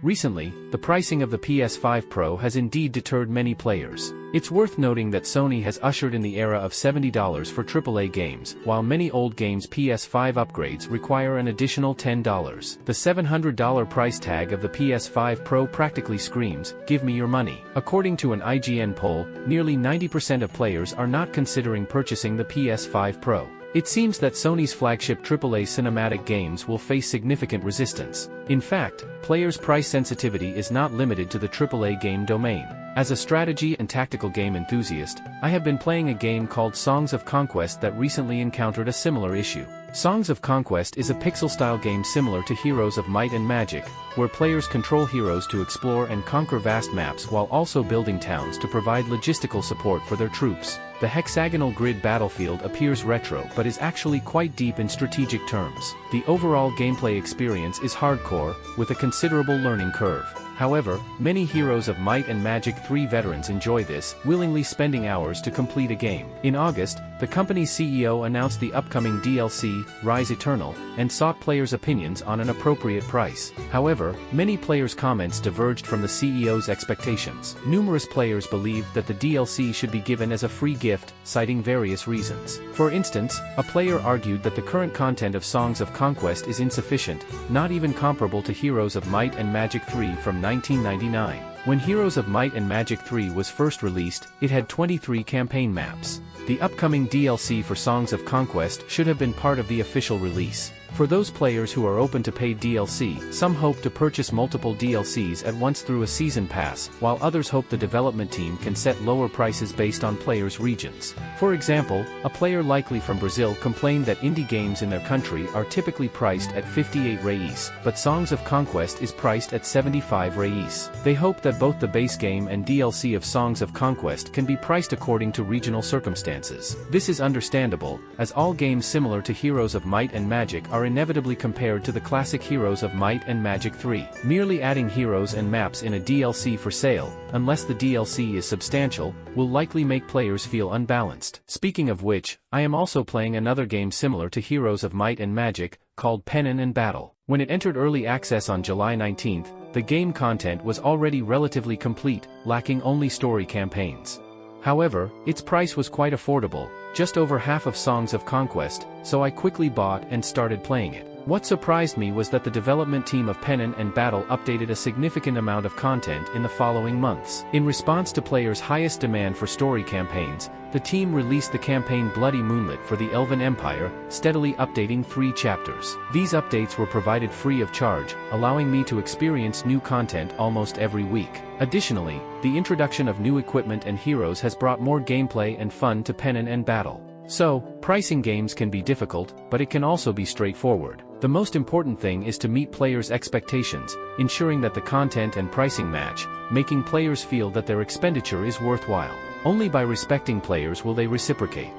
Recently, the pricing of the PS5 Pro has indeed deterred many players. It's worth noting that Sony has ushered in the era of $70 for AAA games, while many old games' PS5 upgrades require an additional $10. The $700 price tag of the PS5 Pro practically screams, "Give me your money." According to an IGN poll, nearly 90% of players are not considering purchasing the PS5 Pro. It seems that Sony's flagship AAA cinematic games will face significant resistance. In fact, players' price sensitivity is not limited to the AAA game domain. As a strategy and tactical game enthusiast, I have been playing a game called Songs of Conquest that recently encountered a similar issue. Songs of Conquest is a pixel-style game similar to Heroes of Might and Magic, where players control heroes to explore and conquer vast maps while also building towns to provide logistical support for their troops. The hexagonal grid battlefield appears retro but is actually quite deep in strategic terms. The overall gameplay experience is hardcore, with a considerable learning curve. However, many Heroes of Might and Magic 3 veterans enjoy this, willingly spending hours to complete a game. In August, the company's CEO announced the upcoming DLC, Rise Eternal, and sought players' opinions on an appropriate price. However, many players' comments diverged from the CEO's expectations. Numerous players believed that the DLC should be given as a free gift, citing various reasons. For instance, a player argued that the current content of Songs of Conquest is insufficient, not even comparable to Heroes of Might and Magic 3 from 1999. When Heroes of Might and Magic 3 was first released, it had 23 campaign maps. The upcoming DLC for Songs of Conquest should have been part of the official release. For those players who are open to paid DLC, some hope to purchase multiple DLCs at once through a season pass, while others hope the development team can set lower prices based on players' regions. For example, a player likely from Brazil complained that indie games in their country are typically priced at 58 reais, but Songs of Conquest is priced at 75 reais. They hope that both the base game and DLC of Songs of Conquest can be priced according to regional circumstances. This is understandable, as all games similar to Heroes of Might and Magic are inevitably compared to the classic Heroes of Might and Magic 3. Merely adding heroes and maps in a DLC for sale, unless the DLC is substantial, will likely make players feel unbalanced. Speaking of which, I am also playing another game similar to Heroes of Might and Magic, called Perennial and Battle. When it entered early access on July 19th, the game content was already relatively complete, lacking only story campaigns. However, its price was quite affordable, just over half of Songs of Conquest, so I quickly bought and started playing it. What surprised me was that the development team of Perennial and Battle updated a significant amount of content in the following months. In response to players' highest demand for story campaigns, the team released the campaign Bloody Moonlit for the Elven Empire, steadily updating 3 chapters. These updates were provided free of charge, allowing me to experience new content almost every week. Additionally, the introduction of new equipment and heroes has brought more gameplay and fun to Perennial and Battle. So, pricing games can be difficult, but it can also be straightforward. The most important thing is to meet players' expectations, ensuring that the content and pricing match, making players feel that their expenditure is worthwhile. Only by respecting players will they reciprocate.